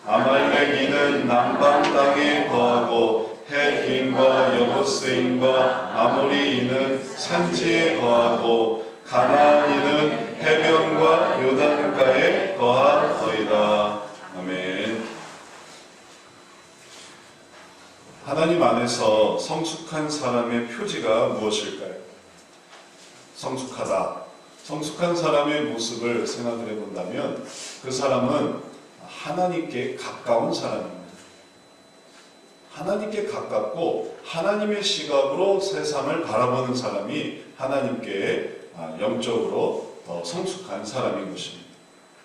아말렉인은 남방 땅에 거하고 헷인과 여부스인과 아모리인은 산지에 거하고 가나안인은 해변과 요단가에 거하더이다. 아멘. 하나님 안에서 성숙한 사람의 표지가 무엇일까요? 성숙하다. 성숙한 사람의 모습을 생각해 본다면 그 사람은 하나님께 가까운 사람입니다. 하나님께 가깝고 하나님의 시각으로 세상을 바라보는 사람이 하나님께 영적으로 더 성숙한 사람인 것입니다.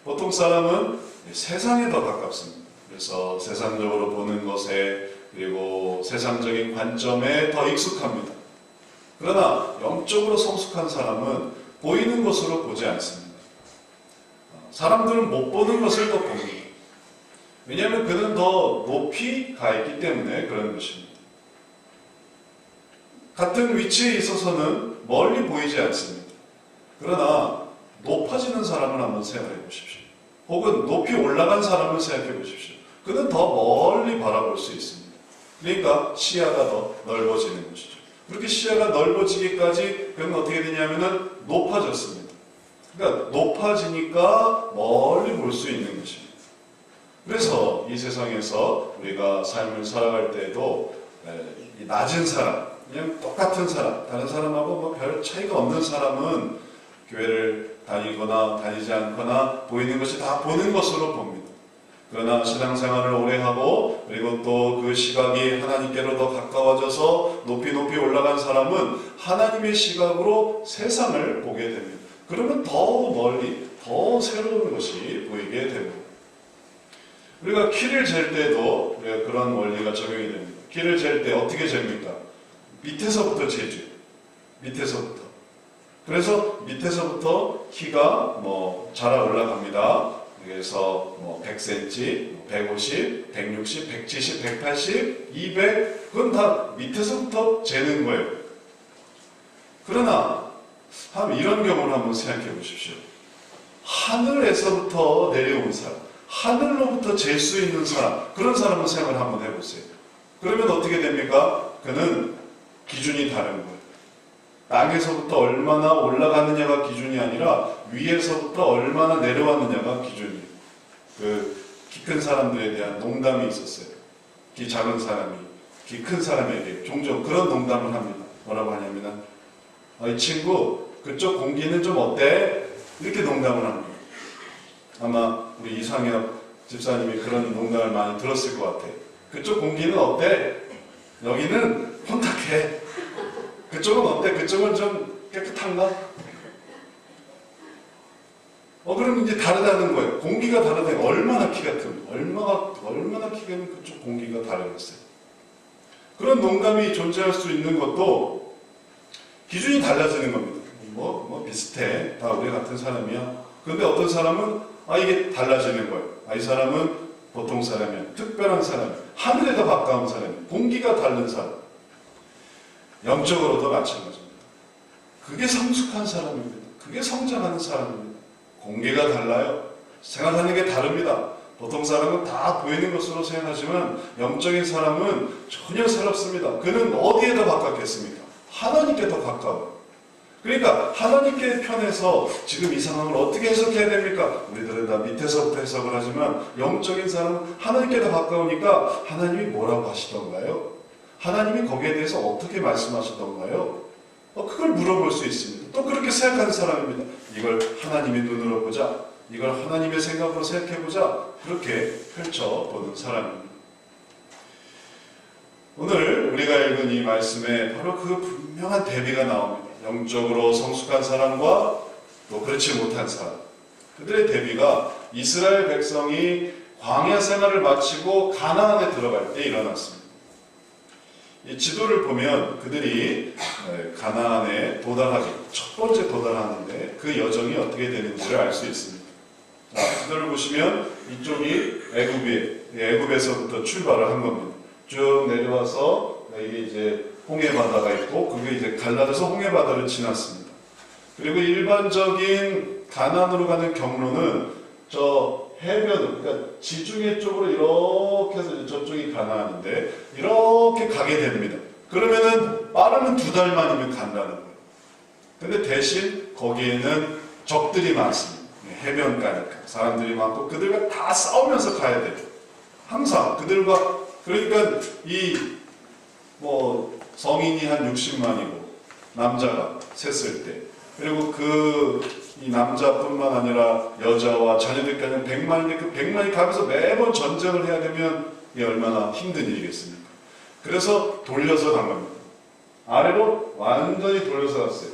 보통 사람은 세상에 더 가깝습니다. 그래서 세상적으로 보는 것에 그리고 세상적인 관점에 더 익숙합니다. 그러나 영적으로 성숙한 사람은 보이는 것으로 보지 않습니다. 사람들은 못 보는 것을 더 봅니다. 왜냐하면 그는 더 높이 가 있기 때문에 그런 것입니다. 같은 위치에 있어서는 멀리 보이지 않습니다. 그러나 높아지는 사람을 한번 생각해 보십시오. 혹은 높이 올라간 사람을 생각해 보십시오. 그는 더 멀리 바라볼 수 있습니다. 그러니까 시야가 더 넓어지는 것이죠. 그렇게 시야가 넓어지기까지 그는 어떻게 되냐면은 높아졌습니다. 그러니까 높아지니까 멀리 볼 수 있는 것입니다. 그래서 이 세상에서 우리가 삶을 살아갈 때에도 낮은 사람, 그냥 똑같은 사람, 다른 사람하고 뭐 별 차이가 없는 사람은 교회를 다니거나 다니지 않거나 보이는 것이 다 보는 것으로 봅니다. 그러나 신앙생활을 오래 하고 그리고 또 그 시각이 하나님께로 더 가까워져서 높이 올라간 사람은 하나님의 시각으로 세상을 보게 됩니다. 그러면 더 멀리, 더 새로운 것이 보이게 됩니다. 우리가 키를 잴 때도 우리가 그런 원리가 적용이 됩니다. 키를 잴 때 어떻게 잽니까? 밑에서부터 재죠. 밑에서부터. 그래서 밑에서부터 키가 자라 올라갑니다. 그래서 100cm, 150, 160, 170, 180, 200 그건 다 밑에서부터 재는 거예요. 그러나 이런 경우를 한번 생각해 보십시오. 하늘에서부터 내려온 사람, 하늘로부터 잴 수 있는 사람, 그런 사람을 생각을 한번 해보세요. 그러면 어떻게 됩니까? 그는 기준이 다른 거예요. 땅에서부터 얼마나 올라가느냐가 기준이 아니라 위에서부터 얼마나 내려왔느냐가 기준이에요. 그 키 큰 사람들에 대한 농담이 있었어요. 키 작은 사람이 키 큰 사람에게 종종 그런 농담을 합니다. 뭐라고 하냐면 이 친구 그쪽 공기는 좀 어때? 이렇게 농담을 합니다. 아마 우리 이상엽 집사님이 그런 농담을 많이 들었을 것 같아요. 그쪽 공기는 어때? 여기는 혼탁해. 그쪽은 어때? 그쪽은 좀 깨끗한가? 그럼 이제 다르다는 거예요. 공기가 다르다는 거예요. 얼마나 키가 큽니까? 얼마나 키가 큰 그쪽 공기가 다르겠어요. 그런 농담이 존재할 수 있는 것도 기준이 달라지는 겁니다. 비슷해. 다 우리 같은 사람이야. 근데 어떤 사람은 이게 달라지는 거예요. 이 사람은 보통 사람이야. 특별한 사람이야. 하늘에 더 가까운 사람이야. 공기가 다른 사람. 영적으로도 마찬가지입니다. 그게 성숙한 사람입니다. 그게 성장하는 사람입니다. 공기가 달라요. 생각하는 게 다릅니다. 보통 사람은 다 보이는 것으로 생각하지만 영적인 사람은 전혀 새롭습니다. 그는 어디에 더 가깝겠습니까? 하나님께 더 가까워요. 그러니까 하나님께 편에서 지금 이 상황을 어떻게 해석해야 됩니까? 우리들은 다 밑에서부터 해석을 하지만 영적인 사람은 하나님께 더 가까우니까 하나님이 뭐라고 하시던가요? 하나님이 거기에 대해서 어떻게 말씀하시던가요? 그걸 물어볼 수 있습니다. 또 그렇게 생각하는 사람입니다. 이걸 하나님의 눈으로 보자. 이걸 하나님의 생각으로 생각해보자. 그렇게 펼쳐보는 사람입니다. 오늘 우리가 읽은 이 말씀에 바로 그 분명한 대비가 나옵니다. 영적으로 성숙한 사람과 또 그렇지 못한 사람. 그들의 대비가 이스라엘 백성이 광야 생활을 마치고 가나안에 들어갈 때 일어났습니다. 이 지도를 보면 그들이 가나안에 도달하기, 첫 번째 도달하는데 그 여정이 어떻게 되는지를 알 수 있습니다. 자, 지도를 보시면 이쪽이 애굽에서부터 출발을 한 겁니다. 쭉 내려와서 이게 이제 홍해 바다가 있고 그게 이제 갈라져서 홍해 바다를 지났습니다. 그리고 일반적인 가나안으로 가는 경로는 저 해변, 그러니까 지중해 쪽으로 이렇게 해서 저쪽이 가나안인데 이렇게 가게 됩니다. 그러면은 빠르면 2달 만이면 간다는 거예요. 근데 대신 거기에는 적들이 많습니다. 해변가니까 사람들이 많고 그들과 다 싸우면서 가야 돼요. 항상 그들과, 그러니까 이 뭐 성인이 한 60만이고 남자가 셌을 때, 그리고 이 남자뿐만 아니라 여자와 자녀들까지 100만인데 그 100만이 가면서 매번 전쟁을 해야 되면 이게 얼마나 힘든 일이겠습니까? 그래서 돌려서 간 겁니다. 아래로 완전히 돌려서 갔어요.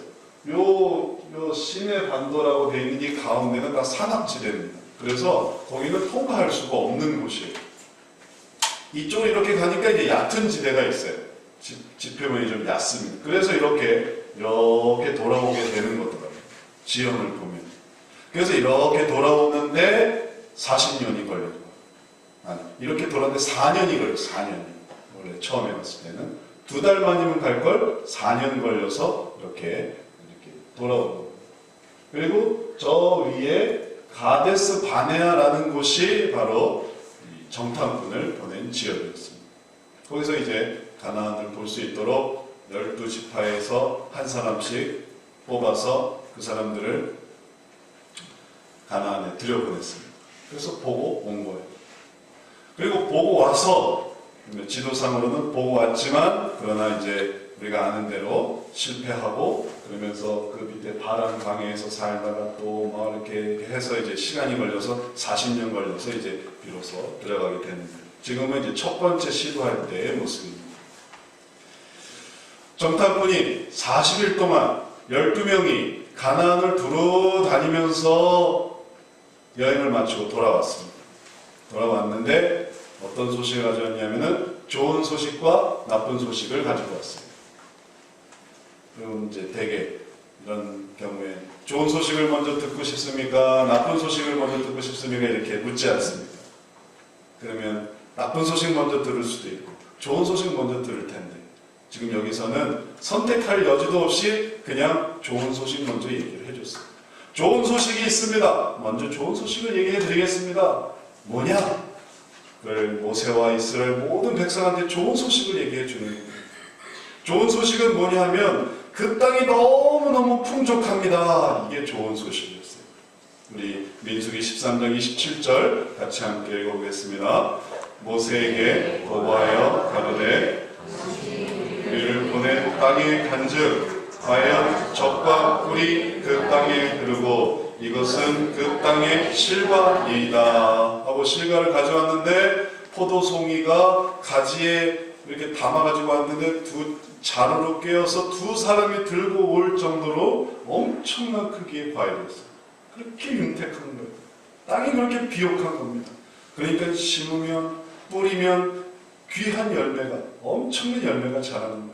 요 시내 반도라고 되어 있는 이 가운데는 다 산악지대입니다. 그래서 거기는 통과할 수가 없는 곳이에요. 이쪽으로 이렇게 가니까 이제 얕은 지대가 있어요. 지표면이 좀 얕습니다. 그래서 이렇게 돌아오게 되는 거더라고요. 지형을 보면. 그래서 이렇게 돌아오는데 40년이 걸려요. 아니, 이렇게 돌아오는데 4년이 걸려요. 4년이. 원래 처음에 갔을 때는 2달 만이면 갈 걸 4년 걸려서 이렇게 돌아오는 거예요. 그리고 저 위에 가데스 바네아라는 곳이 바로 정탐꾼을 보낸 지역이었습니다. 거기서 이제 가나안을 볼 수 있도록 12지파에서 한 사람씩 뽑아서 그 사람들을 가나안에 들여보냈습니다. 그래서 보고 온 거예요. 그리고 보고 와서 지도상으로는 보고 왔지만 그러나 이제 우리가 아는 대로 실패하고 그러면서 그 밑에 바란 광야에서 살다가 또 막 이렇게 해서 이제 시간이 걸려서 40년 걸려서 이제 비로소 들어가게 되는데, 지금은 이제 첫 번째 시도할 때의 모습입니다. 정탐꾼이 40일 동안 12명이 가나안을 두루 다니면서 여행을 마치고 돌아왔습니다. 돌아왔는데 어떤 소식을 가져왔냐면은 좋은 소식과 나쁜 소식을 가지고 왔습니다. 그럼 이제 대개 이런 경우에 좋은 소식을 먼저 듣고 싶습니까? 나쁜 소식을 먼저 듣고 싶습니까? 이렇게 묻지 않습니다. 그러면 나쁜 소식 먼저 들을 수도 있고 좋은 소식 먼저 들을 텐데, 지금 여기서는 선택할 여지도 없이 그냥 좋은 소식 먼저 얘기를 해줬어요. 좋은 소식이 있습니다. 먼저 좋은 소식을 얘기해 드리겠습니다. 뭐냐? 그걸 모세와 이스라엘 모든 백성한테 좋은 소식을 얘기해 주는 거예요. 좋은 소식은 뭐냐 하면 그 땅이 너무너무 풍족합니다. 이게 좋은 소식이었어요. 우리 민수기 13장 27절 같이 함께 읽어보겠습니다. 모세에게 보고하여 가로되 우리를 보낸 땅에 간즉 과연 젖과 꿀이 그 땅에 흐르고 이것은 그 땅의 실과이다 하고 실과를 가져왔는데, 포도송이가 가지에 이렇게 담아가지고 왔는데 두 자루로 꿰어서 두 사람이 들고 올 정도로 엄청난 크기의 과일이었어요. 그렇게 윤택한 거예요. 땅이 그렇게 비옥한 겁니다. 그러니까 심으면 뿌리면 귀한 열매가, 엄청난 열매가 자라는 거예요.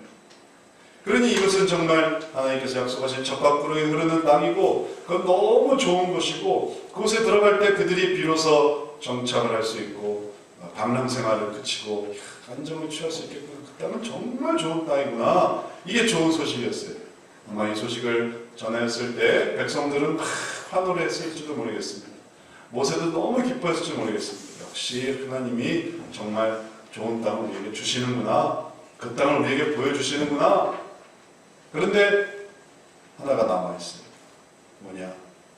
그러니 이것은 정말 하나님께서 약속하신 젖과 꿀이 흐르는 땅이고 그건 너무 좋은 것이고, 그곳에 들어갈 때 그들이 비로소 정착을 할 수 있고 방랑생활을 그치고 안정을 취할 수 있겠구나. 그 땅은 정말 좋은 땅이구나. 이게 좋은 소식이었어요. 아마 이 소식을 전했을 때 백성들은 막 환호를 했을지도 모르겠습니다. 모세도 너무 기뻐했을지 모르겠습니다. 역시 하나님이 정말 좋은 땅을 우리에게 주시는구나. 그 땅을 우리에게 보여주시는구나. 그런데 하나가 남아있어요. 뭐냐?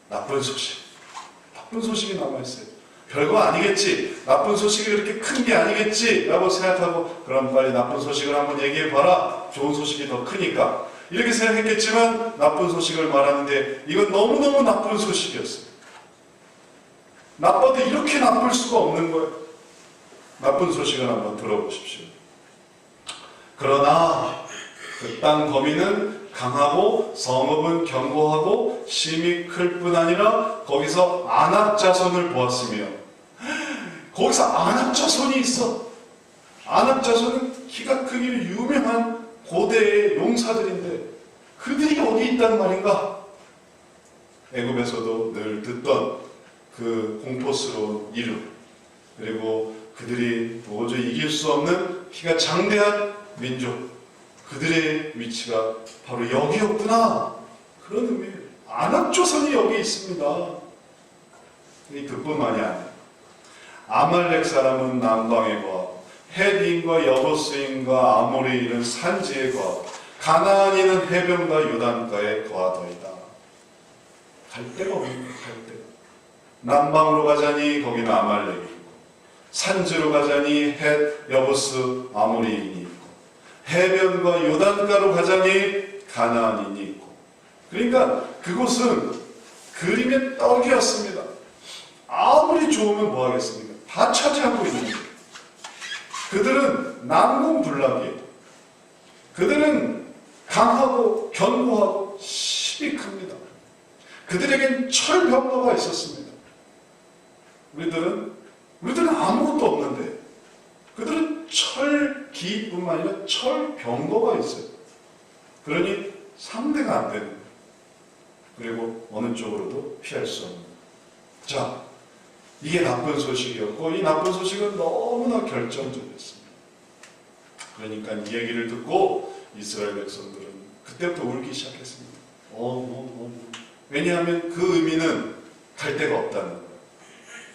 나쁜 소식. 나쁜 소식이 남아있어요. 별거 아니겠지. 나쁜 소식이 그렇게 큰 게 아니겠지. 라고 생각하고 그럼 빨리 나쁜 소식을 한번 얘기해봐라. 좋은 소식이 더 크니까. 이렇게 생각했겠지만 나쁜 소식을 말하는데 이건 너무너무 나쁜 소식이었어요. 나빠도 이렇게 나쁠 수가 없는 거예요. 나쁜 소식을 한번 들어보십시오. 그러나 그 땅 거민은 강하고 성읍은 견고하고 심이 클 뿐 아니라 거기서 아낙 자손을 보았으며, 거기서 아낙 자손이 있어. 아낙 자손은 키가 크기로 유명한 고대의 용사들인데 그들이 어디 있단 말인가? 애굽에서도 늘 듣던 그 공포스러운 이름, 그리고 그들이 도저히 이길 수 없는 키가 장대한 민족, 그들의 위치가 바로 여기였구나. 그런 의미예요. 아낙 조선이 여기 있습니다. 그뿐만이 아니에요. 아말렉 사람은 남방에 거하고 헷인과 여보스인과 아모리인은 산지에 거하고 가나안인은 해변과 요단가에 거하더이다. 갈 데가 없는 거예요. 갈 데가. 남방으로 가자니 거기는 아말렉이 있고, 산지로 가자니 헷, 여보스, 아모리인이 있고, 해변과 요단가로 가자니 가나안인이 있고. 그러니까 그곳은 그림의 떡이었습니다. 아무리 좋으면 뭐 하겠습니까? 다 차지하고 있는 거예요. 그들은 난공불락이에요. 그들은 강하고 견고하고 힘이 큽니다. 그들에겐 철병거가 있었습니다. 우리들은 아무것도 없는데 그들은 철기뿐만 아니라 철병거가 있어요. 그러니 상대가 안 되는 거예요. 그리고 어느 쪽으로도 피할 수 없는 거예요. 자, 이게 나쁜 소식이었고 이 나쁜 소식은 너무나 결정적이었습니다. 그러니까 이 얘기를 듣고 이스라엘 백성들은 그때부터 울기 시작했습니다. 왜냐하면 그 의미는 갈 데가 없다는 거예요.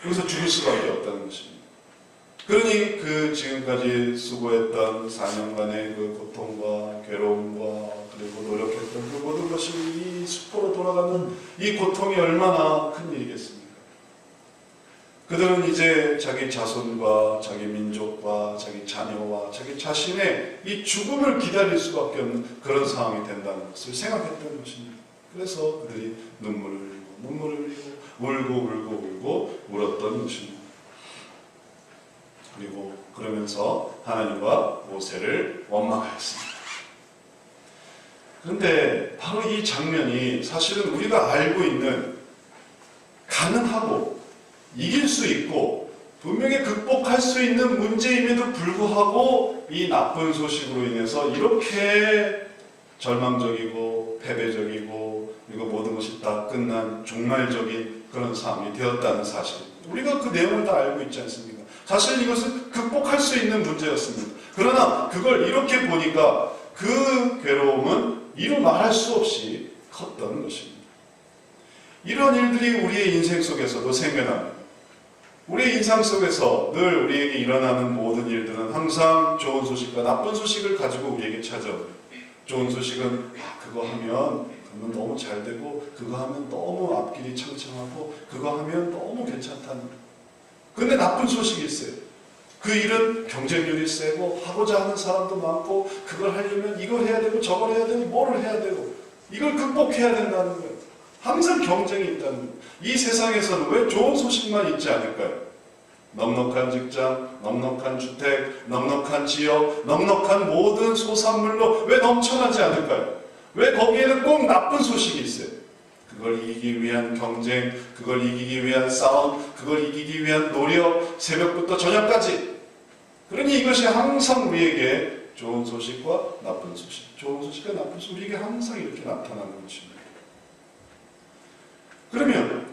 여기서 죽을 수밖에 없다는 것입니다. 그러니 그 지금까지 수고했던 4년간의 그 고통과 괴로움과 그리고 노력했던 그 모든 것이 이 수포로 돌아가는 이 고통이 얼마나 큰 일이겠습니까? 그들은 이제 자기 자손과 자기 민족과 자기 자녀와 자기 자신의 이 죽음을 기다릴 수밖에 없는 그런 상황이 된다는 것을 생각했던 것입니다. 그래서 그들이 눈물을 흘리고 울고 울었던 것입니다. 그리고 그러면서 하나님과 모세를 원망하였습니다. 그런데 바로 이 장면이 사실은 우리가 알고 있는 가능하고 이길 수 있고 분명히 극복할 수 있는 문제임에도 불구하고 이 나쁜 소식으로 인해서 이렇게 절망적이고 패배적이고 그리고 모든 것이 다 끝난 종말적인 그런 상황이 되었다는 사실, 우리가 그 내용을 다 알고 있지 않습니까? 사실 이것은 극복할 수 있는 문제였습니다. 그러나 그걸 이렇게 보니까 그 괴로움은 이루 말할 수 없이 컸던 것입니다. 이런 일들이 우리의 인생 속에서도 생겨납니다. 우리의 인상 속에서 늘 우리에게 일어나는 모든 일들은 항상 좋은 소식과 나쁜 소식을 가지고 우리에게 찾아오요. 좋은 소식은 그거 하면 그러면 너무 잘 되고 그거 하면 너무 앞길이 창창하고 그거 하면 너무 괜찮다는 거예요. 근데 나쁜 소식이 있어요. 그 일은 경쟁률이 세고 하고자 하는 사람도 많고 그걸 하려면 이걸 해야 되고 저걸 해야 되고 뭐를 해야 되고 이걸 극복해야 된다는 거예요. 항상 경쟁이 있다는 거예요. 이 세상에서는 왜 좋은 소식만 있지 않을까요? 넉넉한 직장, 넉넉한 주택, 넉넉한 지역, 넉넉한 모든 소산물로 왜 넘쳐나지 않을까요? 왜 거기에는 꼭 나쁜 소식이 있어요? 그걸 이기기 위한 경쟁, 그걸 이기기 위한 싸움, 그걸 이기기 위한 노력, 새벽부터 저녁까지. 그러니 이것이 항상 우리에게 좋은 소식과 나쁜 소식, 좋은 소식과 나쁜 소식, 우리에게 항상 이렇게 나타나는 것입니다. 그러면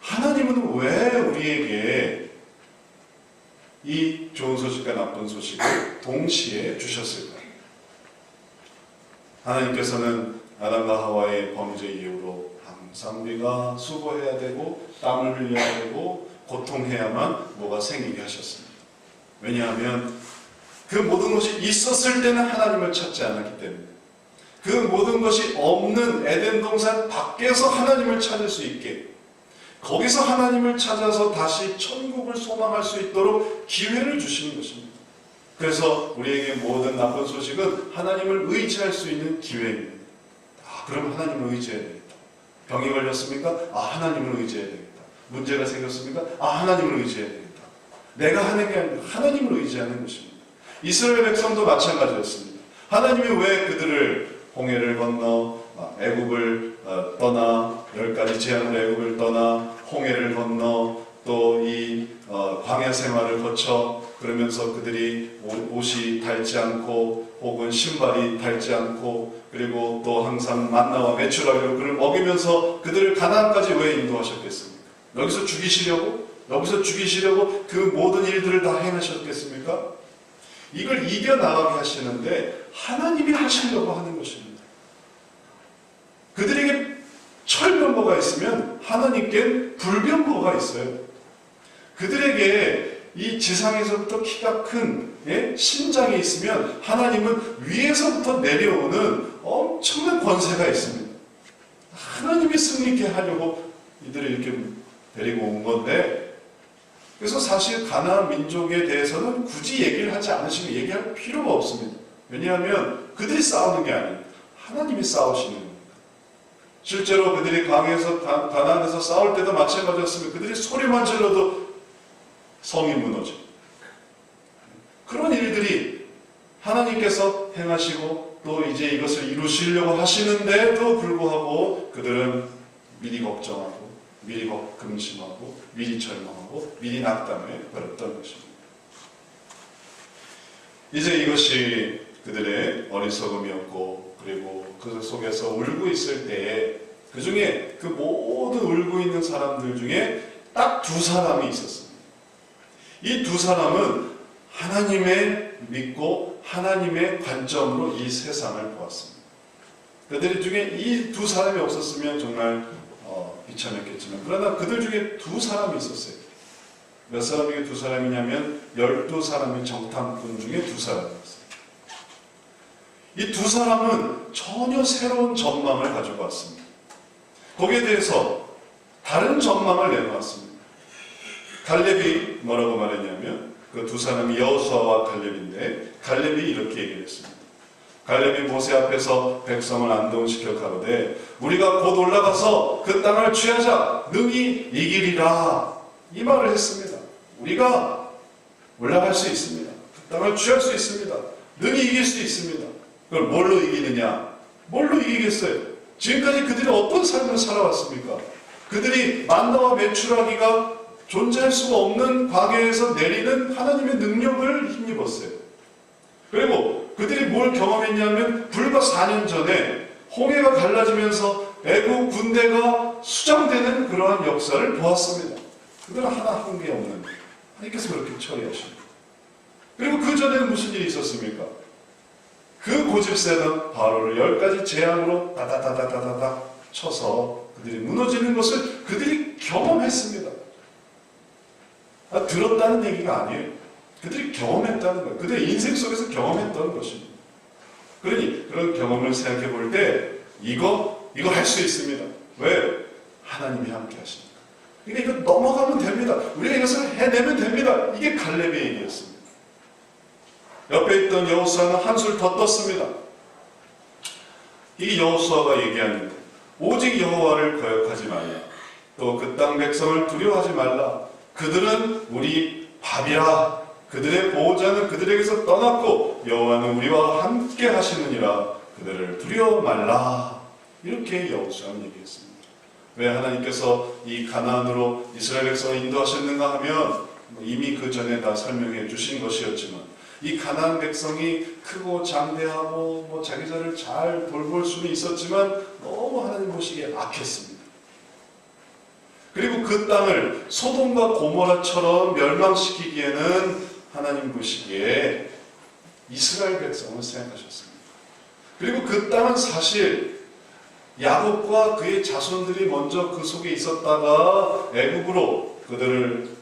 하나님은 왜 우리에게 이 좋은 소식과 나쁜 소식을 동시에 주셨을까요? 하나님께서는 아담과 하와의 범죄 이후로 항상 우리가 수고해야 되고 땀을 흘려야 되고 고통해야만 뭐가 생기게 하셨습니다. 왜냐하면 그 모든 것이 있었을 때는 하나님을 찾지 않았기 때문에, 그 모든 것이 없는 에덴 동산 밖에서 하나님을 찾을 수 있게, 거기서 하나님을 찾아서 다시 천국을 소망할 수 있도록 기회를 주시는 것입니다. 그래서 우리에게 모든 나쁜 소식은 하나님을 의지할 수 있는 기회입니다. 그럼 하나님을 의지해야 되겠다. 병이 걸렸습니까? 하나님을 의지해야 되겠다. 문제가 생겼습니까? 하나님을 의지해야 되겠다. 내가 하는 게 아니라 하나님을 의지하는 것입니다. 이스라엘 백성도 마찬가지였습니다. 하나님이 왜 그들을 홍해를 건너 애굽을 떠나 10가지 재앙으로 애굽을 떠나 홍해를 건너 또 이 광야 생활을 거쳐 그러면서 그들이 옷이 닳지 않고 혹은 신발이 닳지 않고 그리고 또 항상 만나와 메추라기로 그를 먹이면서 그들을 가나안까지 왜 인도하셨겠습니까? 여기서 죽이시려고 그 모든 일들을 다 행하셨겠습니까? 이걸 이겨나가게 하시는데 하나님이 하시려고 하는 것입니다. 그들에게 철병거가 있으면 하나님께 불병거가 있어요. 그들에게 이 지상에서부터 키가 큰 신장이 있으면 하나님은 위에서부터 내려오는 엄청난 권세가 있습니다. 하나님이 승리케 하려고 이들을 이렇게 데리고 온 건데, 그래서 사실 가나안 민족에 대해서는 굳이 얘기를 하지 않으시고 얘기할 필요가 없습니다. 왜냐하면 그들이 싸우는 게 아니에요. 하나님이 싸우시는 겁니다. 실제로 그들이 가나안에서 싸울 때도 마찬가지였습니다. 그들이 소리만 질러도 성이 무너져요. 그런 일들이 하나님께서 행하시고 또 이제 이것을 이루시려고 하시는데도 불구하고 그들은 미리 걱정하고 미리 근심하고 미리 절망하고 미리 낙담해 버렸던 것입니다. 이제 이것이 그들의 어리석음이었고, 그리고 그 속에서 울고 있을 때에 그 중에 그 모든 울고 있는 사람들 중에 딱 두 사람이 있었습니다. 이 두 사람은 하나님의 믿고 하나님의 관점으로 이 세상을 보았습니다. 그들 중에 이 두 사람이 없었으면 정말 비참했겠지만, 그러나 그들 중에 두 사람이 있었어요. 몇 사람이 두 사람이냐면 12사람의 정탐꾼 중에 두 사람이었어요. 이 두 사람은 전혀 새로운 전망을 가지고 왔습니다. 거기에 대해서 다른 전망을 내놓았습니다. 갈렙이 뭐라고 말했냐면, 그 두 사람이 여호수아와 갈렙인데, 갈렙이 이렇게 얘기를 했습니다. 갈렙이 모세 앞에서 백성을 안동시켜 가로되 우리가 곧 올라가서 그 땅을 취하자 능히 이기리라, 이 말을 했습니다. 우리가 올라갈 수 있습니다. 그 땅을 취할 수 있습니다. 능히 이길 수 있습니다. 그걸 뭘로 이기느냐? 뭘로 이기겠어요? 지금까지 그들이 어떤 삶을 살아왔습니까? 그들이 만나와 메추라기가 존재할 수가 없는 광야에서 내리는 하나님의 능력을 힘입었어요. 그리고 그들이 뭘 경험했냐면, 불과 4년 전에 홍해가 갈라지면서 애국 군대가 수장되는 그러한 역사를 보았습니다. 그들은 하나 한 게 없는, 하나님께서 그렇게 처리하십니다. 그리고 그 전에는 무슨 일이 있었습니까? 그 고집세던 바로를 10가지 재앙으로 다다다다다다 쳐서 그들이 무너지는 것을 그들이 경험했습니다. 들었다는 얘기가 아니에요. 그들이 경험했다는 거예요. 그들의 인생 속에서 경험했던 것입니다. 그러니 그런 경험을 생각해 볼 때 이거 할 수 있습니다. 왜? 하나님이 함께 하시니까. 그러니까 이거 넘어가면 됩니다. 우리가 이것을 해내면 됩니다. 이게 갈렙의 얘기였습니다. 옆에 있던 여호수아는 한술 더 떴습니다. 이 여호수아가 얘기하는, 오직 여호와를 거역하지 말라. 또 그 땅 백성을 두려워하지 말라. 그들은 우리 밥이라. 그들의 보호자는 그들에게서 떠났고 여호와는 우리와 함께 하시느니라. 그들을 두려워 말라. 이렇게 여호수아는 얘기했습니다. 왜 하나님께서 이 가나안으로 이스라엘 백성을 인도하셨는가 하면 이미 그 전에 다 설명해 주신 것이었지만, 이 가나안 백성이 크고 장대하고 자기들을 잘 돌볼 수는 있었지만 너무 하나님 보시기에 악했습니다. 그리고 그 땅을 소돔과 고모라처럼 멸망시키기에는 하나님 보시기에 이스라엘 백성을 생각하셨습니다. 그리고 그 땅은 사실 야곱과 그의 자손들이 먼저 그 속에 있었다가 애굽으로 그들을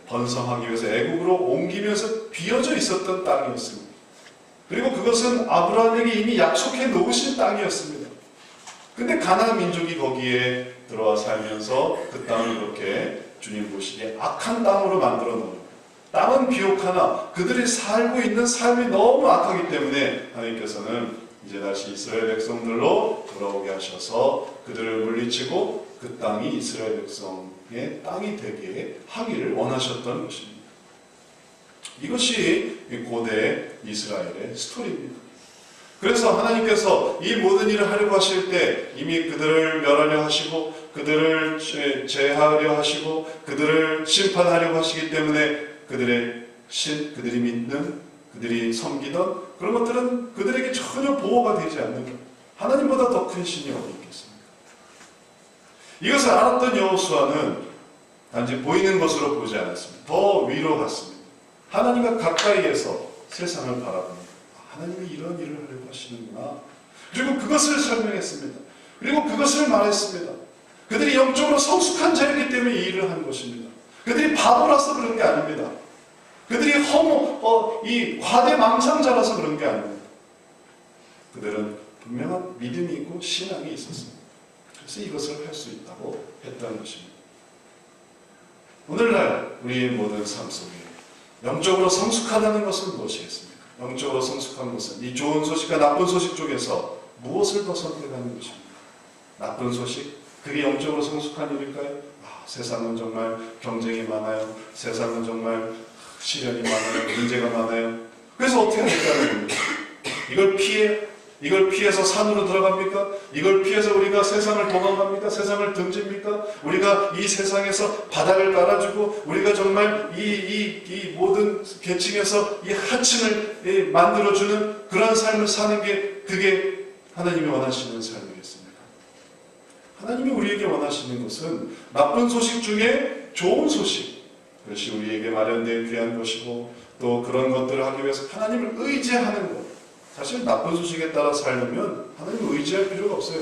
번성하기 위해서 애굽으로 옮기면서 비어져 있었던 땅이었습니다. 그리고 그것은 아브라함에게 이미 약속해 놓으신 땅이었습니다. 근데 가나안 민족이 거기에 들어와 살면서 그 땅을 그렇게 주님 보시기에 악한 땅으로 만들어 놓은, 땅은 비옥하나 그들이 살고 있는 삶이 너무 악하기 때문에 하나님께서는 이제 다시 이스라엘 백성들로 돌아오게 하셔서 그들을 물리치고 그 땅이 이스라엘 백성의 땅이 되게 하기를 원하셨던 것입니다. 이것이 고대 이스라엘의 스토리입니다. 그래서 하나님께서 이 모든 일을 하려고 하실 때 이미 그들을 멸하려 하시고 그들을 제하려 하시고 그들을 심판하려고 하시기 때문에 그들의 신, 그들이 믿는, 그들이 섬기던 그런 것들은 그들에게 전혀 보호가 되지 않는 것. 하나님보다 더 큰 신이 어디 있겠습니까? 이것을 알았던 여호수아는 단지 보이는 것으로 보지 않았습니다. 더 위로 갔습니다. 하나님과 가까이에서 세상을 바라봅니다. 하나님이 이런 일을 하려고 하시는구나. 그리고 그것을 설명했습니다. 그리고 그것을 말했습니다. 그들이 영적으로 성숙한 자였기 때문에 이 일을 한 것입니다. 그들이 바보라서 그런 게 아닙니다. 그들이 이 과대망상자라서 그런 게 아닙니다. 그들은 분명한 믿음이 있고 신앙이 있었습니다. 그래서 이것을 할 수 있다고 했다는 것입니다. 오늘날 우리의 모든 삶 속에 영적으로 성숙하다는 것은 무엇이겠습니까? 영적으로 성숙한 것은 이 좋은 소식과 나쁜 소식 중에서 무엇을 더 선택하는 것입니까? 나쁜 소식? 그게 영적으로 성숙한 일일까요? 세상은 정말 경쟁이 많아요. 세상은 정말 시련이 많아요. 문제가 많아요. 그래서 어떻게 할까는 겁니까? 이걸 피해서 산으로 들어갑니까? 이걸 피해서 우리가 세상을 도망갑니까? 세상을 등집니까? 우리가 이 세상에서 바닥을 깔아주고 우리가 정말 이 모든 계층에서 이 하층을 만들어주는 그런 삶을 사는 게 그게 하나님이 원하시는 삶이겠습니까? 하나님이 우리에게 원하시는 것은 나쁜 소식 중에 좋은 소식, 그것이 우리에게 마련된 귀한 것이고 또 그런 것들을 하기 위해서 하나님을 의지하는 것. 사실 나쁜 소식에 따라 살려면 하나님을 의지할 필요가 없어요.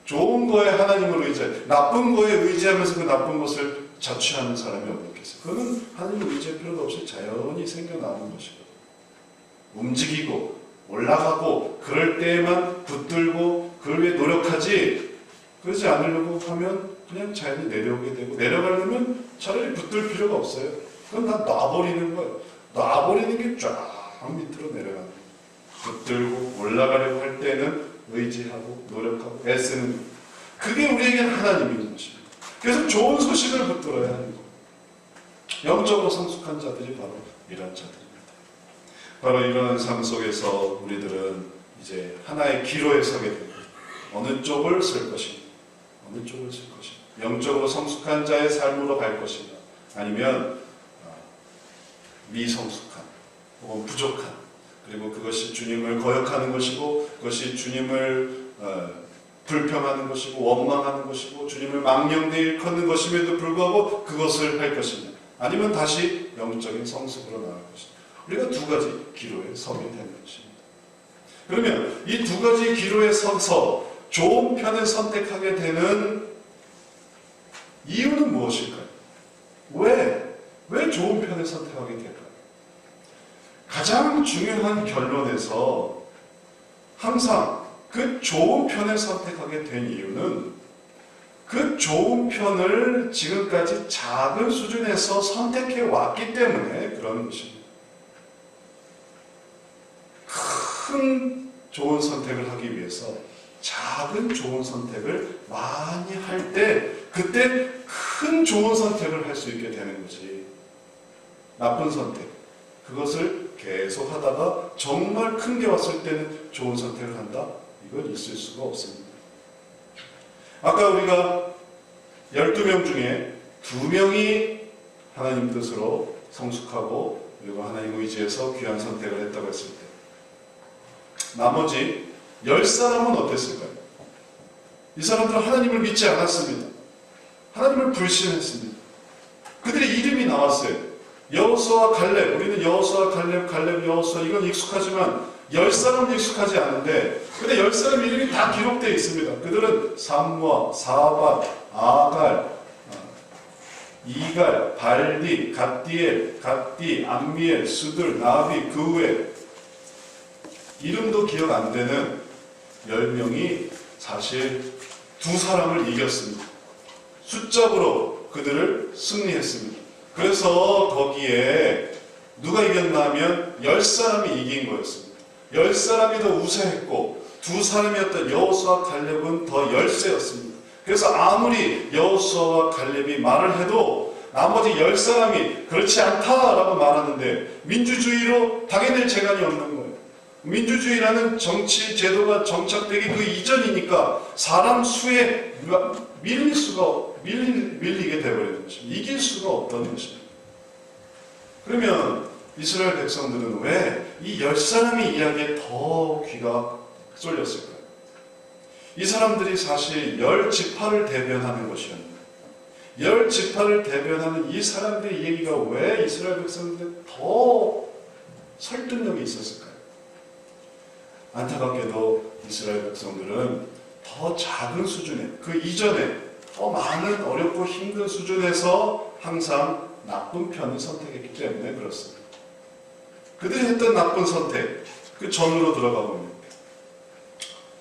좋은 거에 하나님을 의지해, 나쁜 거에 의지하면서 그 나쁜 것을 자취하는 사람이 어떻겠어요? 그거는 하나님을 의지할 필요가 없이 자연히 생겨나는 것이고 움직이고 올라가고 그럴 때에만 붙들고 그걸 위해 노력하지 그러지 않으려고 하면 그냥 자연히 내려오게 되고 내려가려면 차라리 붙들 필요가 없어요. 그건 다 놔버리는 거예요. 놔버리는 게 쫙 밑으로 내려가는 거예요. 붙들고 올라가려고 할 때는 의지하고 노력하고 애쓰는 거예요. 그게 우리에게는 하나님인 것입니다. 그래서 좋은 소식을 붙들어야 하는 거예요. 영적으로 성숙한 자들이 바로 이런 자들입니다. 바로 이런 삶 속에서 우리들은 이제 하나의 기로에 서게 됩니다. 어느 쪽을 쓸 것인가? 어느 쪽을 쓸 것인가? 영적으로 성숙한 자의 삶으로 갈 것인가? 아니면 미성숙한 혹은 부족한 그리고 그것이 주님을 거역하는 것이고 그것이 주님을 불평하는 것이고 원망하는 것이고 주님을 망령되이 일컫는 것임에도 불구하고 그것을 할 것이냐 아니면 다시 영적인 성숙으로 나갈 것이냐 우리가 두 가지 기로에 서게 되는 것입니다. 그러면 이 두 가지 기로에 서서 좋은 편을 선택하게 되는 이유는 무엇일까요? 왜 좋은 편을 선택하게 될까요? 가장 중요한 결론에서 항상 그 좋은 편을 선택하게 된 이유는 그 좋은 편을 지금까지 작은 수준에서 선택해 왔기 때문에 그런 것입니다. 큰 좋은 선택을 하기 위해서 작은 좋은 선택을 많이 할 때 그때 큰 좋은 선택을 할 수 있게 되는 거지. 나쁜 선택 그것을 계속 하다가 정말 큰 게 왔을 때는 좋은 선택을 한다? 이건 있을 수가 없습니다. 아까 우리가 12명 중에 2명이 하나님 뜻으로 성숙하고 그리고 하나님 의지에서 귀한 선택을 했다고 했을 때 나머지 10사람은 어땠을까요? 이 사람들은 하나님을 믿지 않았습니다. 하나님을 불신했습니다. 그들의 이름이 나왔어요. 여호수아와 갈렙, 우리는 여호수아, 갈렙, 여호수아 이건 익숙하지만 10사람은 익숙하지 않은데 근데 10사람 이름이 다 기록되어 있습니다. 그들은 삼무아, 사밧, 아갈, 이갈, 발디, 갓디엘, 갓디, 암미엘, 수들, 나비, 그 외 이름도 기억 안 되는 10명이 사실 2사람을 이겼습니다. 숫자로 그들을 승리했습니다. 그래서 거기에 누가 이겼나 하면 10사람이 이긴 거였습니다. 10사람이 더 우세했고 2사람이었던 여호수아와 갈렙은 더 열세였습니다. 그래서 아무리 여호수아와 갈렙이 말을 해도 나머지 10사람이 그렇지 않다라고 말하는데 민주주의로 당해낼 재간이 없는 거예요. 민주주의라는 정치 제도가 정착되기 그 이전이니까 사람 수에 밀리게 되어버리는 것입니다. 이길 수가 없다는 것입니다. 그러면 이스라엘 백성들은 왜 이 10사람의 이야기에 더 귀가 쏠렸을까요? 이 사람들이 사실 10지파를 대변하는 것이었는데 10지파를 대변하는 이 사람들의 얘기가 왜 이스라엘 백성들에 더 설득력이 있었을까요? 안타깝게도 이스라엘 백성들은 더 작은 수준의 그 이전에 많은 어렵고 힘든 수준에서 항상 나쁜 편을 선택했기 때문에 그렇습니다. 그들이 했던 나쁜 선택, 그 전으로 들어가 보면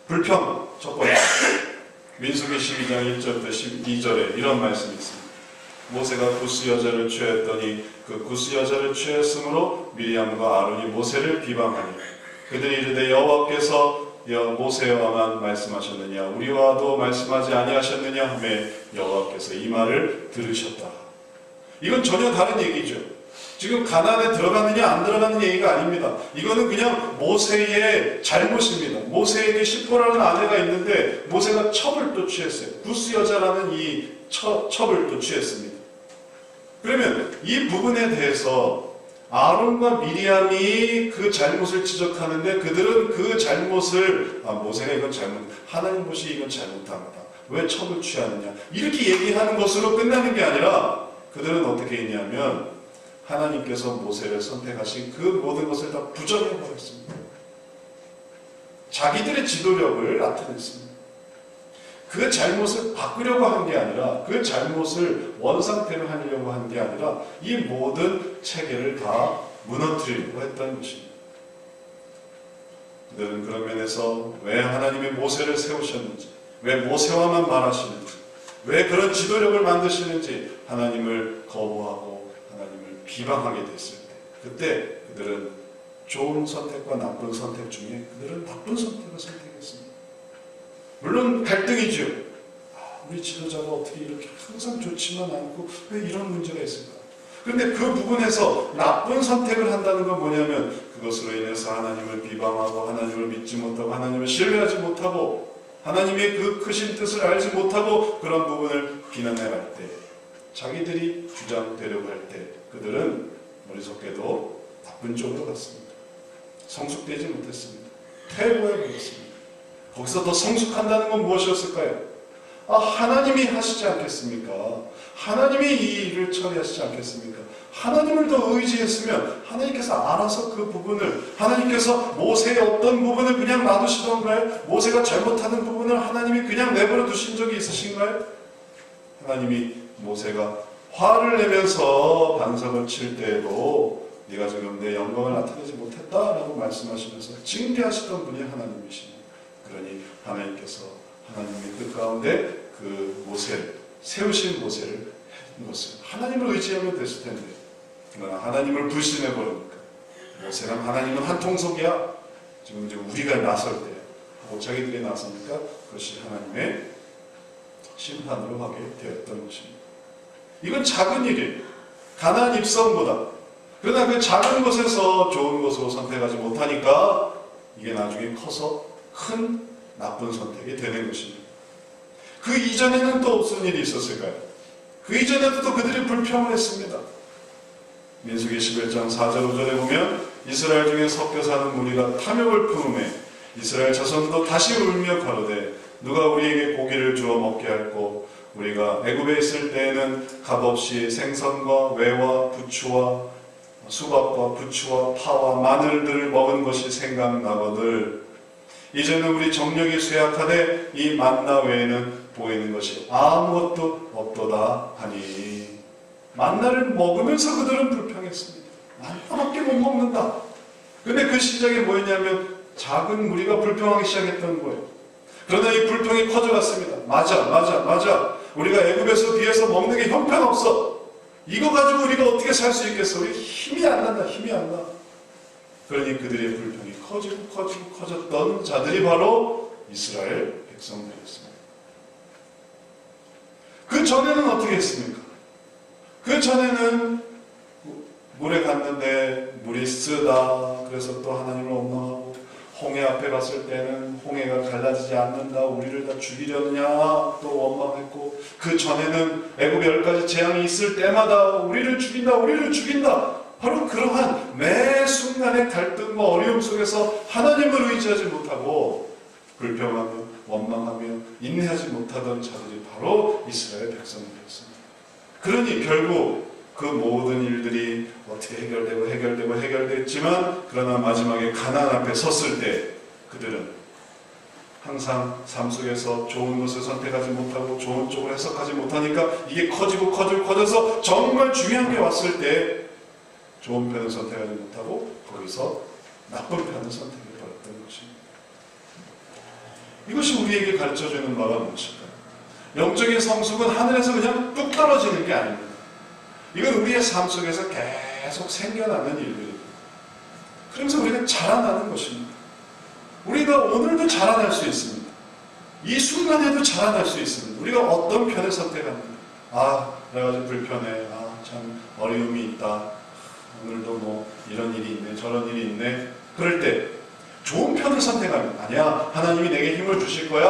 불평, 첫 번째 민수기 12장 1절부터 12절에 이런 말씀이 있습니다. 모세가 구스 여자를 취하였더니 그 구스 여자를 취하였으므로 미리암과 아론이 모세를 비방하니 그들이 이르되 여호와께서 모세와만 말씀하셨느냐 우리와도 말씀하지 아니하셨느냐 하며 여호와께서 이 말을 들으셨다. 이건 전혀 다른 얘기죠. 지금 가나안에 들어가느냐 안 들어가는 얘기가 아닙니다. 이거는 그냥 모세의 잘못입니다. 모세에게 시포라는 아내가 있는데 모세가 첩을 또 취했어요. 구스 여자라는 이 첩을 또 취했습니다. 그러면 이 부분에 대해서 아론과 미리암이 그 잘못을 지적하는데 그들은 그 잘못을 모세가 이건 잘못, 하나님 보시 이건 잘못합니다. 왜 첩을 취하느냐 이렇게 얘기하는 것으로 끝나는 게 아니라 그들은 어떻게 했냐면 하나님께서 모세를 선택하신 그 모든 것을 다 부정해버렸습니다. 자기들의 지도력을 나타냈습니다. 그 잘못을 바꾸려고 한 게 아니라 그 잘못을 원상태로 하려고 한 게 아니라 이 모든 체계를 다 무너뜨리려고 했다는 것입니다. 그들은 그런 면에서 왜 하나님이 모세를 세우셨는지, 왜 모세와만 말하시는지, 왜 그런 지도력을 만드시는지 하나님을 거부하고 하나님을 비방하게 됐을 때 그때 그들은 좋은 선택과 나쁜 선택 중에 그들은 나쁜 선택을 선택했습니다. 물론 갈등이죠. 우리 지도자가 어떻게 이렇게 항상 좋지만 않고 왜 이런 문제가 있을까? 그런데 그 부분에서 나쁜 선택을 한다는 건 뭐냐면 그것으로 인해서 하나님을 비방하고 하나님을 믿지 못하고 하나님을 신뢰하지 못하고 하나님의 그 크신 뜻을 알지 못하고 그런 부분을 비난해갈 때 자기들이 주장되려고 할 때 그들은 어리석게도 나쁜 쪽으로 갔습니다. 성숙되지 못했습니다. 퇴보해버렸습니다. 거기서 더 성숙한다는 건 무엇이었을까요? 하나님이 하시지 않겠습니까? 하나님이 이 일을 처리하시지 않겠습니까? 하나님을 더 의지했으면 하나님께서 알아서 그 부분을 하나님께서 모세의 어떤 부분을 그냥 놔두시던가요? 모세가 잘못하는 부분을 하나님이 그냥 내버려 두신 적이 있으신가요? 하나님이 모세가 화를 내면서 반석을 칠 때에도 네가 지금 내 영광을 나타내지 못했다라고 말씀하시면서 징계하시던 분이 하나님이십니다. 그러니 하나님께서 하나님의 뜻 가운데 그 모세를 세우신 모세를 해준 것을 하나님을 의지하면 됐을 텐데 그러나 하나님을 불신해 버리니까 모세랑 하나님은 한 통속이야. 지금 이제 우리가 나설 때 하고 자기들이 나서니까 그것이 하나님의 심판으로 가게 되었던 것입니다. 이건 작은 일이에요. 가나안 입성보다. 그러나 그 작은 것에서 좋은 것으로 선택하지 못하니까 이게 나중에 커서 큰 나쁜 선택이 되는 것입니다. 그 이전에는 또 무슨 일이 있었을까요? 그 이전에도 또 그들이 불평을 했습니다. 민수기 11장 4절 5절에 보면 이스라엘 중에 섞여 사는 무리가 탐욕을 품음에 이스라엘 자손도 다시 울며 가로되 누가 우리에게 고기를 주어 먹게 할꼬 우리가 애굽에 있을 때에는 값없이 생선과 외와 부추와 수박과 부추와 파와 마늘들을 먹은 것이 생각나거늘 이제는 우리 정력이 쇠약하되 이 만나 외에는 보이는 것이 아무것도 없도다 하니 만나를 먹으면서 그들은 불평했습니다. 만나밖에 못 먹는다. 근데 그 시작이 뭐였냐면 작은 무리가 불평하기 시작했던 거예요. 그러나 이 불평이 커져갔습니다. 맞아. 우리가 애굽에서 뒤에서 먹는 게 형편없어. 이거 가지고 우리가 어떻게 살 수 있겠어? 우리 힘이 안 난다. 그러니 그들의 불평이 커졌던 자들이 바로 이스라엘 백성들이었습니다. 그 전에는 어떻게 했습니까? 그 전에는 물에 갔는데 물이 쓰다. 그래서 또 하나님을 원망하고 홍해 앞에 갔을 때는 홍해가 갈라지지 않는다. 우리를 다 죽이려느냐 또 원망했고 그 전에는 애굽에 10가지 재앙이 있을 때마다 우리를 죽인다. 바로 그러한 매 순간의 갈등과 어려움 속에서 하나님을 의지하지 못하고 불평하며 원망하며 인내하지 못하던 자들이 바로 이스라엘 백성들이었습니다. 그러니 결국 그 모든 일들이 어떻게 해결되고 해결됐지만 그러나 마지막에 가나안 앞에 섰을 때 그들은 항상 삶 속에서 좋은 것을 선택하지 못하고 좋은 쪽을 해석하지 못하니까 이게 커져서 정말 중요한 게 왔을 때 좋은 편을 선택하지 못하고 거기서 나쁜 편을 선택해버렸던 것입니다. 이것이 우리에게 가르쳐주는 바가 무엇일까요? 영적인 성숙은 하늘에서 그냥 뚝 떨어지는 게 아닙니다. 이건 우리의 삶 속에서 계속 생겨나는 일들입니다. 그러면서 우리가 자라나는 것입니다. 우리가 오늘도 자라날 수 있습니다. 이 순간에도 자라날 수 있습니다. 우리가 어떤 편을 선택합니다. 내가 좀 불편해. 참 어려움이 있다. 오늘도 뭐 이런 일이 있네, 저런 일이 있네. 그럴 때 좋은 편을 선택하면 아니야, 하나님이 내게 힘을 주실 거야.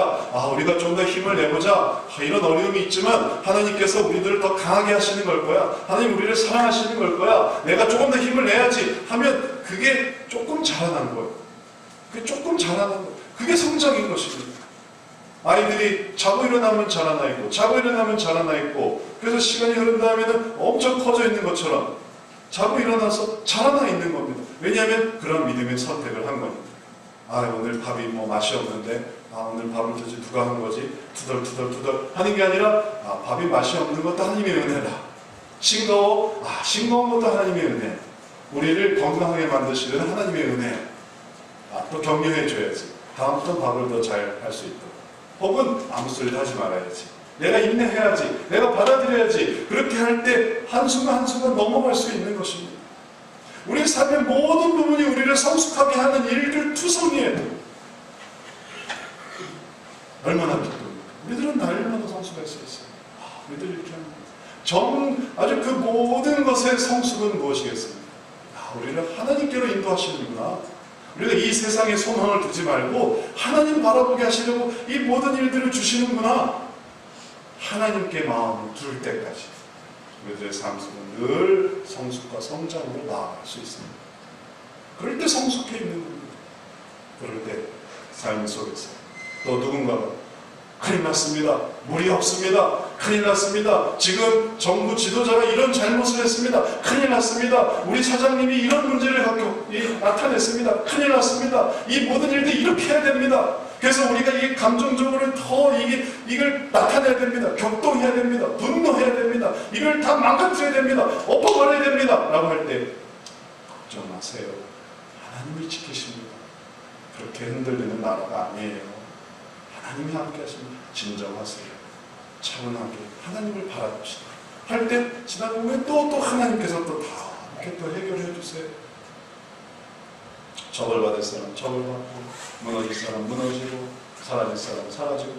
우리가 좀 더 힘을 내보자. 이런 어려움이 있지만 하나님께서 우리들을 더 강하게 하시는 걸 거야. 하나님 우리를 사랑하시는 걸 거야. 내가 조금 더 힘을 내야지 하면 그게 조금 자라난 거예요. 그게 조금 자라난 거예요. 그게 성장인 것입니다. 아이들이 자고 일어나면 자라나 있고 자고 일어나면 자라나 있고, 그래서 시간이 흐른 다음에는 엄청 커져 있는 것처럼 자고 일어나서 자라나 있는 겁니다. 왜냐하면 그런 믿음의 선택을 한 겁니다. 오늘 밥이 뭐 맛이 없는데 오늘 밥을 도대체 누가 한 거지? 투덜투덜 하는 게 아니라 밥이 맛이 없는 것도 하나님의 은혜다. 싱거워? 싱거운 것도 하나님의 은혜. 우리를 건강하게 만드시는 하나님의 은혜. 또 격려해 줘야지. 다음부터 밥을 더 잘 할 수 있도록. 혹은 아무 소리도 하지 말아야지. 내가 인내해야지. 내가 받아들여야지. 그렇게 할 때 한순간 한순간 넘어갈 수 있는 것입니다. 우리 삶의 모든 부분이 우리를 성숙하게 하는 일들 투성이에요. 얼마나 기쁩니까? 우리들은 날마다 성숙할 수 있어요. 우리들 이렇게 합니다. 아주 그 모든 것의 성숙은 무엇이겠습니까? 우리를 하나님께로 인도하시는구나. 우리가 이 세상에 소망을 두지 말고 하나님 바라보게 하시려고 이 모든 일들을 주시는구나. 하나님께 마음을 둘 때까지 우리들의 삶 속은 늘 성숙과 성장으로 나아갈 수 있습니다. 그럴 때 성숙해 있는 겁니다. 그럴 때 삶 속에서 또 누군가가 큰일 났습니다. 물이 없습니다. 큰일 났습니다. 지금 정부 지도자가 이런 잘못을 했습니다. 큰일 났습니다. 우리 사장님이 이런 문제를 나타냈습니다. 큰일 났습니다. 이 모든 일들이 이렇게 해야 됩니다. 그래서 우리가 이게 감정적으로 더 이걸 나타내야 됩니다. 격동해야 됩니다. 분노해야 됩니다. 이걸 다 망가뜨려야 됩니다. 엎어버려야 됩니다. 라고 할 때 걱정 마세요. 하나님이 지키십니다. 그렇게 흔들리는 나라가 아니에요. 하나님이 함께 하십니다. 진정하세요. 차분하게 하나님을 바라봅시다. 할 때 지나고 보면 또 하나님께서 또 다 이렇게 또 해결해 주세요. 처벌받을 사람 처벌받고, 무너질 사람 무너지고, 사라질 사람 사라지고,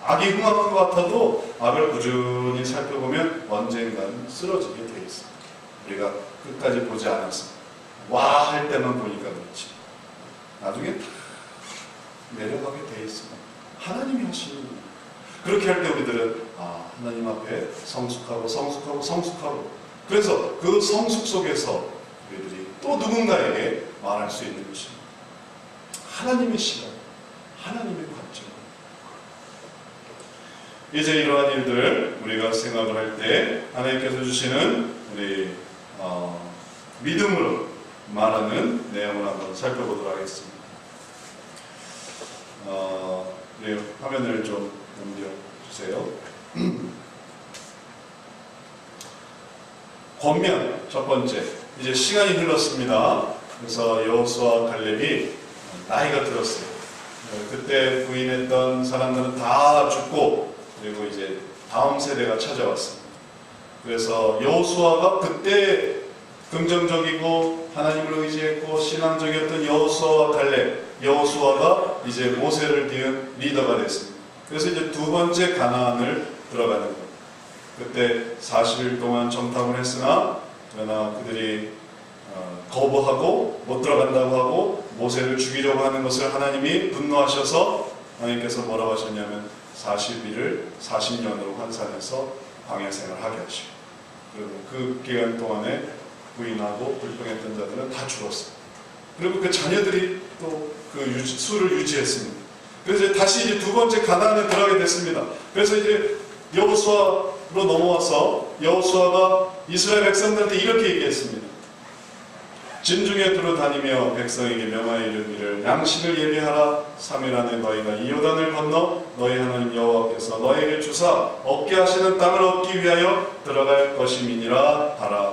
악이 흥하는 것 같아도 악을 꾸준히 살펴보면 언젠가는 쓰러지게 되어 있습니다. 우리가 끝까지 보지 않았습니다. 와 할 때만 보니까 그렇지. 나중에 내려가게 되어 있습니다. 하나님이 하시는 거예요. 그렇게 할 때 우리들은 하나님 앞에 성숙하고 그래서 그 성숙 속에서 우리들이 또 누군가에게 말할 수 있는 것입니다. 하나님의 시간, 하나님의 관점. 이제 이러한 일들을 우리가 생각을 할 때 하나님께서 주시는 우리 믿음으로 말하는 내용을 한번 살펴보도록 하겠습니다. 우리 화면을 좀 넘겨주세요. 권면 첫 번째. 이제 시간이 흘렀습니다. 그래서 여호수아와 갈렙이 나이가 들었어요. 그때 부인했던 사람들은 다 죽고, 그리고 이제 다음 세대가 찾아왔습니다. 그래서 여호수아가 그때 긍정적이고 하나님을 의지했고 신앙적이었던 여호수아와 갈렙, 여호수아가 이제 모세를 뒤은 리더가 됐습니다. 그래서 이제 두 번째 가나안을 들어가는 거예요. 그때 40일 동안 정탐을 했으나 그러나 그들이 거부하고 못 들어간다고 하고 모세를 죽이려고 하는 것을 하나님이 분노하셔서 하나님께서 뭐라고 하셨냐면 40일을 40년으로 환산해서 광야 생활하게 하시고, 그리고 그 기간 동안에 부인하고 불평했던 자들은 다 죽었어요. 그리고 그 자녀들이 또 그 수를 유지했습니다. 그래서 다시 이제 두 번째 가나안에 들어가게 됐습니다. 그래서 이제 여호수아로 넘어와서 여호수아가 이스라엘 백성들한테 이렇게 얘기했습니다. 진중에 두루 다니며 백성에게 명하여 이르기를 양식을 예비하라. 3일 안에 너희가 이 요단을 건너 너희 하나님 여호와께서 너희에게 주사 얻게 하시는 땅을 얻기 위하여 들어갈 것임이니라 하라.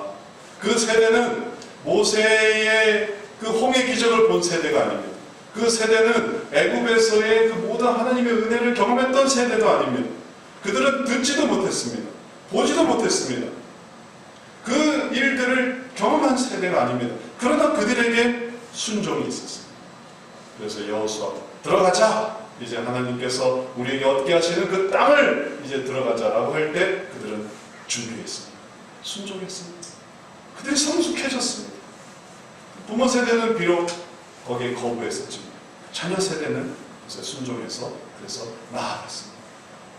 그 세대는 모세의 그 홍해 기적을 본 세대가 아닙니다. 그 세대는 애굽에서의 그 모든 하나님의 은혜를 경험했던 세대도 아닙니다. 그들은 듣지도 못했습니다. 보지도 못했습니다. 그 일들을 경험한 세대가 아닙니다. 그러나 그들에게 순종이 있었습니다. 그래서 여호수아 들어가자. 이제 하나님께서 우리에게 얻게 하시는 그 땅을 이제 들어가자라고 할 때 그들은 준비했습니다. 순종했습니다. 그들이 성숙해졌습니다. 부모 세대는 비록 거기에 거부했었지만 자녀 세대는 순종해서 그래서 나아갔습니다.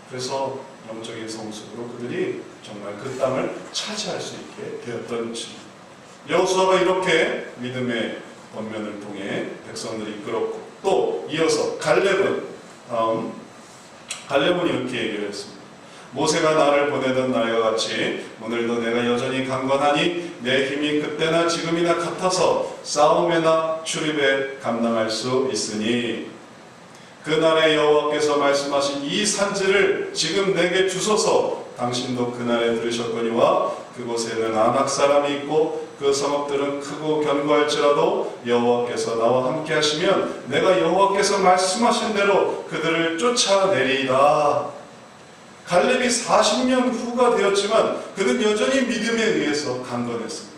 그래서 영적인 성숙으로 그들이 정말 그 땅을 차지할 수 있게 되었던 것입니다. 여호수아가 이렇게 믿음의 권면을 통해 백성들을 이끌었고 또 이어서 갈렙은 이렇게 얘기를 했습니다. 모세가 나를 보내던 날과 같이 오늘도 내가 여전히 강건하니 내 힘이 그때나 지금이나 같아서 싸움에나 출입에 감당할 수 있으니 그날에 여호와께서 말씀하신 이 산지를 지금 내게 주소서. 당신도 그날에 들으셨거니와 그곳에는 아낙 사람이 있고 그 성읍들은 크고 견고할지라도 여호와께서 나와 함께 하시면 내가 여호와께서 말씀하신 대로 그들을 쫓아내리이다. 갈렙이 40년 후가 되었지만 그는 여전히 믿음에 의해서 강건했습니다.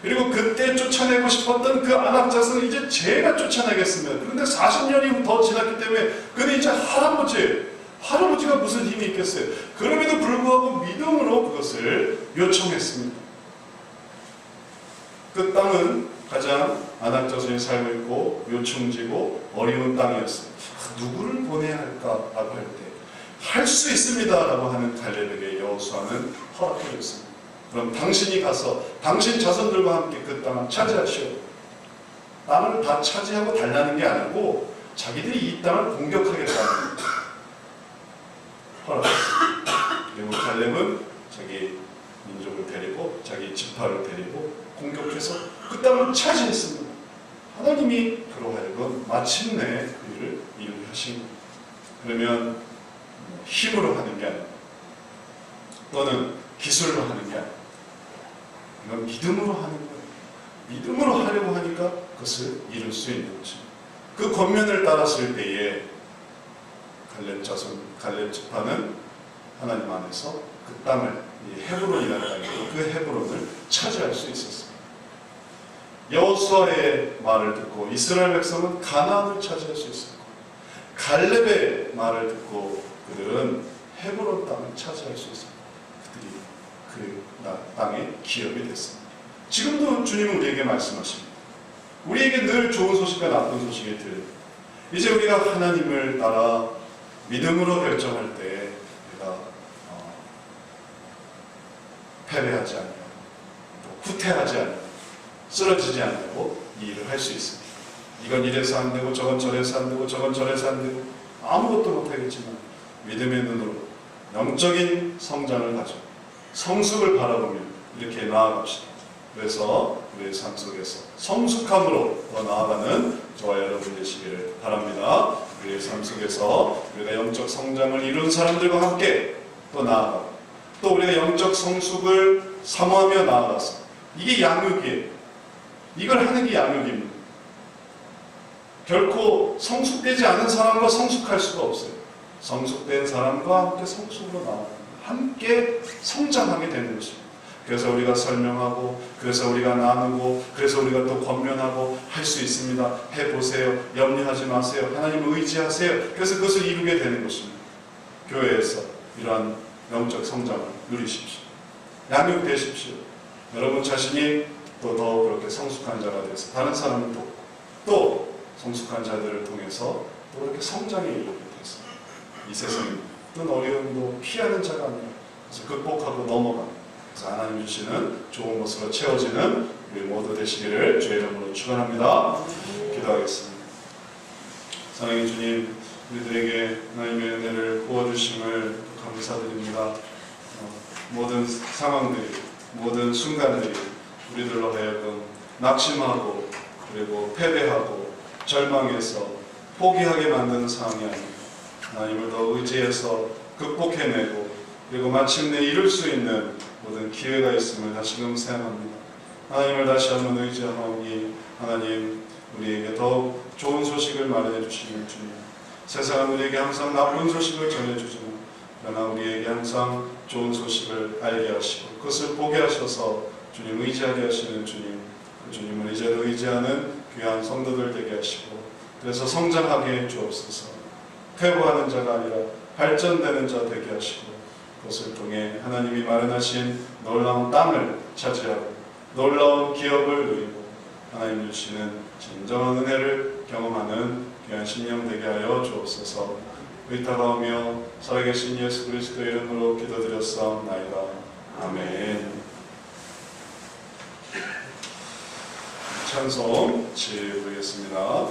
그리고 그때 쫓아내고 싶었던 그 아낙 자손을 이제 제가 쫓아내겠습니다. 그런데 40년이 더 지났기 때문에 그는 이제 할아버지가 무슨 힘이 있겠어요. 그럼에도 불구하고 믿음으로 그것을 요청했습니다. 그 땅은 가장 아낙 자손이 살고 있고 요충지고 어려운 땅이었습니다. 누구를 보내야 할까라고 할 때 할 수 있습니다라고 하는 갈렙에게 여호수아는 허락해 줬습니다. 그럼 당신이 가서 당신 자손들과 함께 그 땅을 차지하시오. 땅을 다 차지하고 달라는 게 아니고 자기들이 이 땅을 공격하겠다는 허락했습니다. 그리고 갈렙은 자기 민족을 데리고 자기 지파를 데리고 공격해서 그 땅을 차지했습니다. 하나님이 그로 하여금 마침내 그 일을 이루게 하신 겁니다. 그러면 힘으로 하는 게 아니고 또는 기술로 하는 게 아니고 이건 믿음으로 하는 거예요. 믿음으로 하려고 하니까 그것을 이룰 수 있는 것입니다. 그 권면을 따랐을 때에 갈렙 지파는 하나님 안에서 그 땅을 헤브론이라는 땅이고 그 헤브론을 차지할 수 있었습니다. 여호수아의 말을 듣고 이스라엘 백성은 가나안을 차지할 수 있었고 갈렙의 말을 듣고 그들은 헤브론 땅을 차지할 수 있습니다. 그들이 그 땅의 기업이 됐습니다. 지금도 주님은 우리에게 말씀하십니다. 우리에게 늘 좋은 소식과 나쁜 소식이 들립니다. 이제 우리가 하나님을 따라 믿음으로 결정할 때 우리가 패배하지 않고 후퇴하지 않고 쓰러지지 않고 이 일을 할 수 있습니다. 이건 이래서 안 되고 저건 저래서 안 되고 저건 저래서 안 되고 아무것도 못하겠지만 믿음의 눈으로 영적인 성장을 가지고 성숙을 바라보며 이렇게 나아갑시다. 그래서 우리의 삶 속에서 성숙함으로 더 나아가는 저와 여러분 되시기를 바랍니다. 우리의 삶 속에서 우리가 영적 성장을 이룬 사람들과 함께 또 나아가고 또 우리가 영적 성숙을 사모하며 나아가서 이게 양육이에요. 이걸 하는 게 양육입니다. 결코 성숙되지 않은 사람과 성숙할 수가 없어요. 성숙된 사람과 함께 성숙으로 나아가는 함께 성장하게 되는 것입니다. 그래서 우리가 설명하고 그래서 우리가 나누고 그래서 우리가 또 권면하고 할 수 있습니다. 해보세요. 염려하지 마세요. 하나님을 의지하세요. 그래서 그것을 이루게 되는 것입니다. 교회에서 이러한 영적 성장을 누리십시오. 양육되십시오. 여러분 자신이 또 더 그렇게 성숙한 자가 되어서 다른 사람을 돕고 또 성숙한 자들을 통해서 또 이렇게 성장에 이르게 되었습니다. 이 세상에 어떤 어려움도 피하는 자가 아니라 그래서 극복하고 넘어가는 그래서 하나님 주시는 좋은 것으로 채워지는 우리 모두 되시기를 주의 이름으로 축원합니다. 기도하겠습니다. 사랑의 주님, 우리들에게 하나님의 은혜를 부어주심을 감사드립니다. 모든 상황들이 모든 순간들이 우리들로 하여금 낙심하고 그리고 패배하고 절망해서 포기하게 만드는 상황이 아닙니다. 하나님을 더 의지해서 극복해내고 그리고 마침내 이룰 수 있는 모든 기회가 있음을 다시금 생각합니다. 하나님을 다시 한번 의지하오니 하나님 우리에게 더욱 좋은 소식을 말해 주시는 주님, 세상은 우리에게 항상 나쁜 소식을 전해주지만 그러나 우리에게 항상 좋은 소식을 알게 하시고 그것을 보게 하셔서 주님 의지하게 하시는 주님, 그 주님을 이제도 의지하는 귀한 성도들 되게 하시고 그래서 성장하게 해 주옵소서. 퇴보하는 자가 아니라 발전되는 자 되게 하시고 그것을 통해 하나님이 마련하신 놀라운 땅을 차지하고 놀라운 기업을 누리고 하나님 주시는 진정한 은혜를 경험하는 귀한 신령 되게 하여 주옵소서. 의탁하오며 살아계신 예수 그리스도 이름으로 기도드렸사옵나이다. 아멘. 찬송 지으겠습니다.